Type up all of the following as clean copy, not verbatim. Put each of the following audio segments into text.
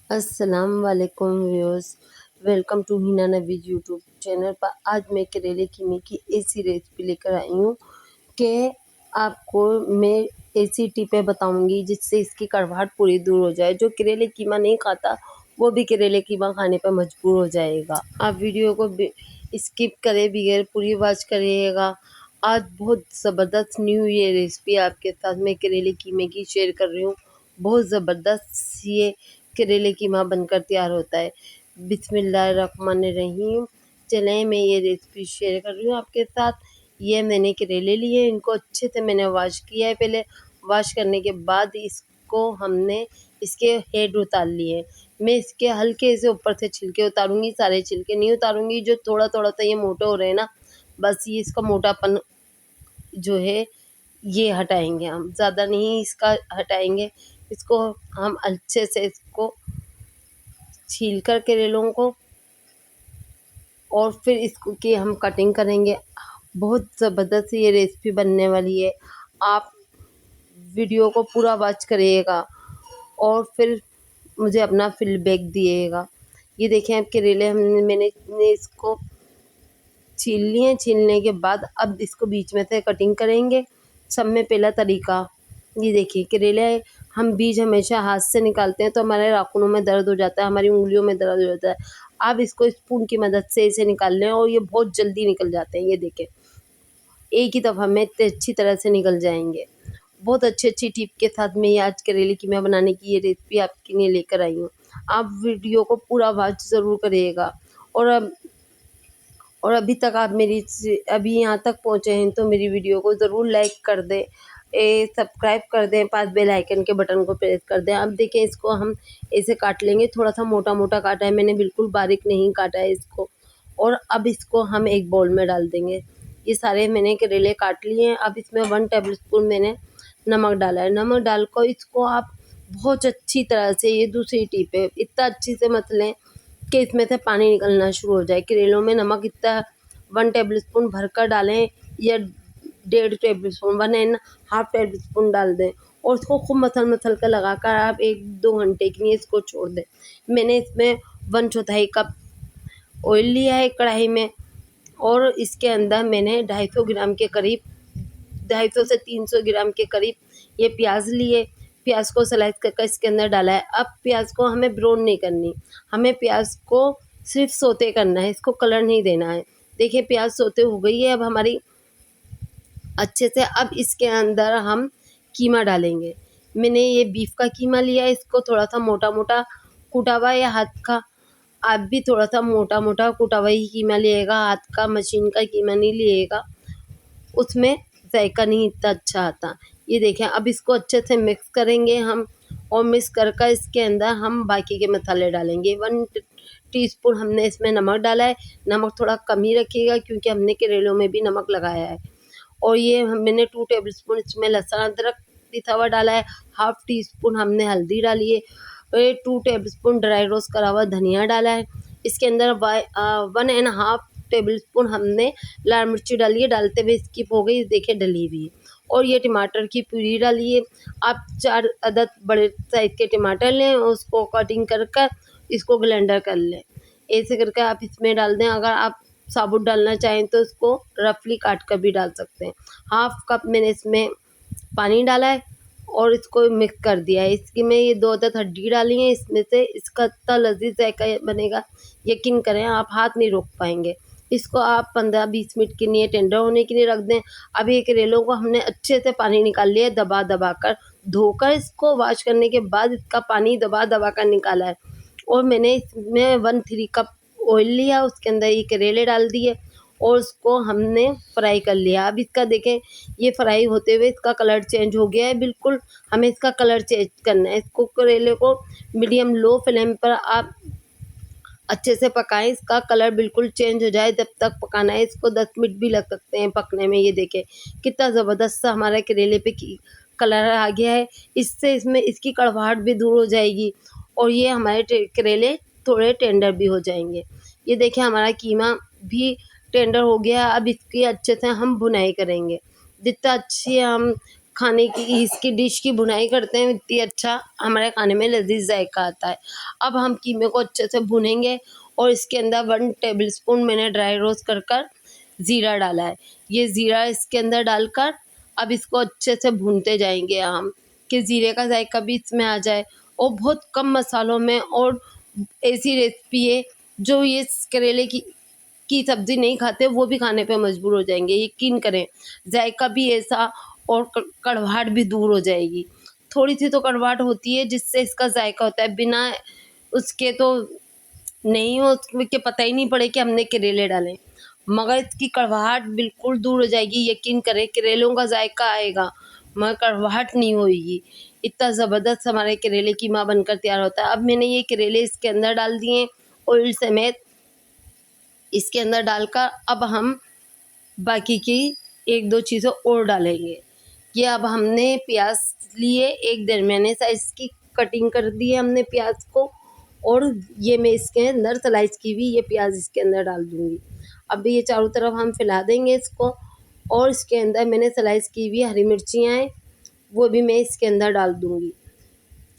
अस्सलाम वालेकुम viewers, welcome to Hina Naveez YouTube channel पर। आज मैं करेले कीमे की ऐसी रेसिपी लेकर आई हूँ कि आपको मैं ऐसी टिपें बताऊंगी जिससे इसकी कड़वाहट पूरी दूर हो जाए। जो करेले कीमा नहीं खाता वो भी करेले कीमा खाने पर मजबूर हो जाएगा। आप वीडियो को स्किप करे बगैर पूरी वॉच करिएगा। आज बहुत ज़बरदस्त न्यू ये रेसिपी आपके साथ मैं करेले कीमे की शेयर कर रही हूँ। बहुत ज़बरदस्त ये करेले कीमा बनकर तैयार होता है। बिस्मिल्लाहिर्रहमानिर्रहीम। चलें मैं ये रेसिपी शेयर कर रही हूँ आपके साथ। ये मैंने करेले लिए, इनको अच्छे से मैंने वॉश किया है। पहले वॉश करने के बाद इसको हमने इसके हेड उतार लिए। मैं इसके हल्के से ऊपर से छिलके उतारूंगी, सारे छिलके नहीं उतारूंगी। जो थोड़ा थोड़ा सा ये मोटे हो रहे हैं ना, बस ये इसका मोटापन जो है ये हटाएंगे हम, ज़्यादा नहीं इसका हटाएंगे। इसको हम अच्छे से इसको छील कर करेलों को और फिर इसको की हम कटिंग करेंगे। बहुत ज़बरदस्त ये रेसिपी बनने वाली है। आप वीडियो को पूरा वॉच करिएगा और फिर मुझे अपना फीडबैक दिएगा। ये देखें अब करेले मैंने इसको छील लिए। छीलने के बाद अब इसको बीच में से कटिंग करेंगे। सब में पहला तरीका ये देखिए, करेले हम बीज हमेशा हाथ से निकालते हैं तो हमारे नाखूनों में दर्द हो जाता है, हमारी उंगलियों में दर्द हो जाता है। आप इसको स्पून की मदद से इसे निकाल लें और ये बहुत जल्दी निकल जाते हैं। ये देखें, एक ही दफ़ा में इतने अच्छी तरह से निकल जाएंगे। बहुत अच्छी टिप के साथ मैं ये आज करेले कीमा बनाने की ये रेसिपी आपके लिए लेकर आई हूँ। आप वीडियो को पूरा वॉच ज़रूर करिएगा। और अभी तक आप अभी यहाँ तक पहुँचे हैं तो मेरी वीडियो को ज़रूर लाइक कर दें, सब्सक्राइब कर दें, पास बेल आइकन के बटन को प्रेस कर दें। अब देखें, इसको हम ऐसे काट लेंगे। थोड़ा सा मोटा मोटा काटा है मैंने, बिल्कुल बारीक नहीं काटा है इसको। और अब इसको हम एक बाउल में डाल देंगे। ये सारे मैंने करेले काट लिए हैं। अब इसमें 1 टेबल स्पून मैंने नमक डाला है। नमक डालकर इसको आप बहुत अच्छी तरह से, ये दूसरी टिप है, इतना अच्छी से मत लें कि इसमें से पानी निकलना शुरू हो जाए। करेलों में नमक इतना 1 टेबल स्पून भरकर डालें या 1.5 टेबल स्पून, 1.5 टेबल स्पून डाल दें और इसको खूब मसल कर लगाकर आप 1-2 घंटे के लिए इसको छोड़ दें। मैंने इसमें 1/4 कप ऑयल लिया है कढ़ाई में और इसके अंदर मैंने 250 ग्राम के करीब, 250 से 300 ग्राम के करीब ये प्याज लिए। प्याज को स्लाइस कर इसके अंदर डाला है। अब प्याज को हमें ब्राउन नहीं करनी, हमें प्याज को सिर्फ सोते करना है, इसको कलर नहीं देना है। देखिए प्याज सोते हो गई है अब हमारी अच्छे से। अब इसके अंदर हम कीमा डालेंगे। मैंने ये बीफ का कीमा लिया है, इसको थोड़ा सा मोटा मोटा कूटा हुआ या हाथ का, आप भी थोड़ा सा मोटा मोटा कूटा हुआ ही कीमा लिएगा, हाथ का मशीन का कीमा नहीं लिएगा, उसमें जायका नहीं इतना अच्छा आता। ये देखें, अब इसको अच्छे से मिक्स करेंगे हम और मिक्स कर इसके अंदर हम बाकी के मसाले डालेंगे। 1 टीस्पून हमने इसमें नमक डाला है। नमक थोड़ा कम ही रखिएगा क्योंकि हमने करेलों में भी नमक लगाया है। और ये मैंने 2 टेबल स्पून इसमें लहसुन अदरक पिसा हुआ डाला है। 1/2 टीस्पून हमने हल्दी डाली है और 2 टेबल स्पून ड्राई रोस्ट करा हुआ धनिया डाला है। इसके अंदर 1.5 टेबल स्पून हमने लाल मिर्ची डाली है, डालते हुए स्किप हो गई, देखिए डली हुई है। और ये टमाटर की प्यूरी डाली है। आप 4 अदद बड़े साइज़ के टमाटर लें, उसको कटिंग कर इसको ब्लेंडर कर लें। ऐसे करके आप इसमें डाल दें। अगर आप साबुत डालना चाहें तो इसको रफली काट कर भी डाल सकते हैं। 1/2 कप मैंने इसमें पानी डाला है और इसको मिक्स कर दिया है। इसकी मैं ये 2 अदद हड्डी डाली है इसमें से, इसका इतना लजीज जायका बनेगा, यकीन करें आप हाथ नहीं रोक पाएंगे। इसको आप 15-20 मिनट के लिए टेंडर होने के लिए रख दें। अब ये करेलों को हमने अच्छे से पानी निकाल लिया, दबा कर धोकर इसको वॉश करने के बाद इसका पानी दबा कर निकाला है। और मैंने इसमें 1/3 कप ऑयल लिया, उसके अंदर ये करेले डाल दिए और उसको हमने फ्राई कर लिया। अब इसका देखें, ये फ्राई होते हुए इसका कलर चेंज हो गया है बिल्कुल। हमें इसका कलर चेंज करना है। इसको करेले को मीडियम लो फ्लेम पर आप अच्छे से पकाएं, इसका कलर बिल्कुल चेंज हो जाए जब तक पकाना है। इसको 10 मिनट भी लग सकते हैं पकने में। ये देखें कितना ज़बरदस्त सा हमारा करेले पे कलर आ गया है। इससे इसमें इसकी कड़वाहट भी दूर हो जाएगी और ये हमारे करेले थोड़े टेंडर भी हो जाएंगे। ये देखें हमारा कीमा भी टेंडर हो गया। अब इसकी अच्छे से हम भुनाई करेंगे। जितना अच्छी हम खाने की इसकी डिश की भुनाई करते हैं इतनी अच्छा हमारे खाने में लजीज जायका आता है। अब हम कीमे को अच्छे से भुनेंगे और इसके अंदर 1 टेबलस्पून मैंने ड्राई रोस्ट कर ज़ीरा डाला है। ये ज़ीरा इसके अंदर डालकर अब इसको अच्छे से भूनते जाएंगे हम कि ज़ीरे का जायका भी इसमें आ जाए। और बहुत कम मसालों में और ऐसी रेसिपी है जो ये करेले की सब्ज़ी नहीं खाते वो भी खाने पे मजबूर हो जाएंगे, यकीन करें। जायका भी ऐसा और कड़वाहट भी दूर हो जाएगी। थोड़ी सी तो कड़वाहट होती है जिससे इसका जायका होता है, बिना उसके तो नहीं हो के पता ही नहीं पड़े कि हमने करेले डाले, मगर इसकी कड़वाहट बिल्कुल दूर हो जाएगी। यकीन करें करेलों का जायका आएगा मगर कड़वाहट नहीं होगी। इतना ज़बरदस्त हमारे करेले कीमा बनकर तैयार होता है। अब मैंने ये करेले इसके अंदर डाल दिए ऑयल समेत। इसके अंदर डालकर अब हम बाकी की 1-2 चीज़ें और डालेंगे। ये अब हमने प्याज लिए, एक दरमियाने साइज़ की कटिंग कर दी है हमने प्याज को, और ये मैं इसके अंदर स्लाइस की हुई ये प्याज इसके अंदर डाल दूँगी। अब ये चारों तरफ हम फैला देंगे इसको, और इसके अंदर मैंने स्लाइस की हुई हरी मिर्चियाँ हैं वो भी मैं इसके अंदर डाल दूँगी।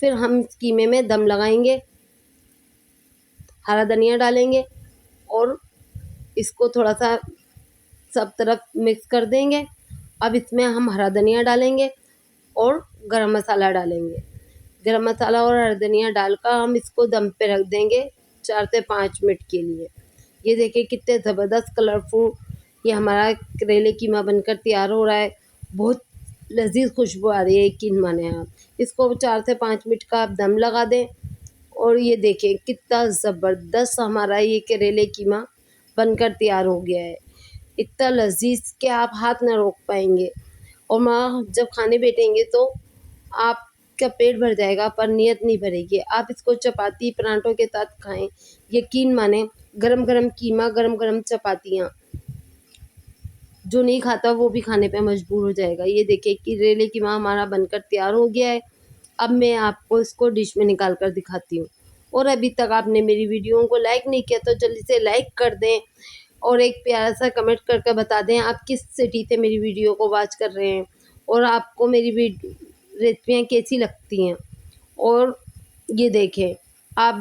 फिर हम कीमे में दम लगाएंगे, हरा धनिया डालेंगे और इसको थोड़ा सा सब तरफ मिक्स कर देंगे। अब इसमें हम हरा धनिया डालेंगे और गरम मसाला डालेंगे। गरम मसाला और हरा धनिया डालकर हम इसको दम पे रख देंगे 4 से 5 मिनट के लिए। ये देखिए कितने ज़बरदस्त कलरफुल ये हमारा करेले कीमा बनकर तैयार हो रहा है। बहुत लजीज खुशबू आ रही है, यकीन माने आप। इसको 4 से 5 मिनट का आप दम लगा दें और ये देखें कितना ज़बरदस्त हमारा ये करेले कीमा बनकर तैयार हो गया है। इतना लजीज कि आप हाथ ना रोक पाएंगे, और माँ जब खाने बैठेंगे तो आपका पेट भर जाएगा पर नीयत नहीं भरेगी। आप इसको चपाती पराठों के साथ खाएं, यकीन माने गरम गरम कीमा, गरम गरम चपातियाँ, जो नहीं खाता वो भी खाने पे मजबूर हो जाएगा। ये देखिए कि करेले कीमा हमारा बनकर तैयार हो गया है। अब मैं आपको इसको डिश में निकाल कर दिखाती हूँ। और अभी तक आपने मेरी वीडियो को लाइक नहीं किया तो जल्दी से लाइक कर दें और एक प्यारा सा कमेंट करके बता दें आप किस सिटी से मेरी वीडियो को वॉच कर रहे हैं और आपको मेरी रेसिपियाँ कैसी लगती हैं। और ये देखें, आप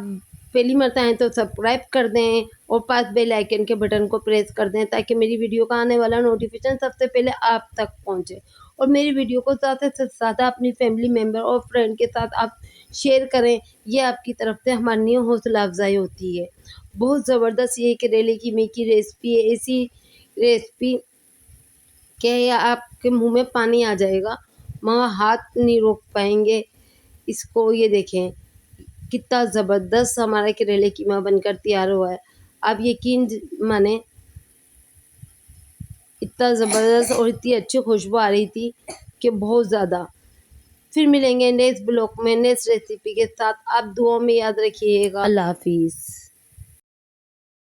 पहली मर्तबा आएँ तो सब्सक्राइब कर दें और पास बेल आइकन के बटन को प्रेस कर दें ताकि मेरी वीडियो का आने वाला नोटिफिकेशन सबसे पहले आप तक पहुंचे। और मेरी वीडियो को ज़्यादा से ज़्यादा अपनी फैमिली मेम्बर और फ्रेंड के साथ आप शेयर करें, ये आपकी तरफ से हमारी लिए हौसला अफजाई होती है। बहुत ज़बरदस्त ये करेले कीमे की रेसिपी है, ऐसी रेसिपी क्या है आपके मुंह में पानी आ जाएगा मगर हाथ नहीं रोक पाएंगे इसको। ये देखें कितना ज़बरदस्त हमारा करेले कीमा बनकर तैयार हुआ है। आप यकीन माने इतना ज़बरदस्त और इतनी अच्छी खुशबू आ रही थी कि बहुत ज़्यादा। फिर मिलेंगे नेक्स्ट ब्लॉग में नेक्स्ट रेसिपी के साथ। आप दुआओं में याद रखिएगा। अल्लाह हाफिज़।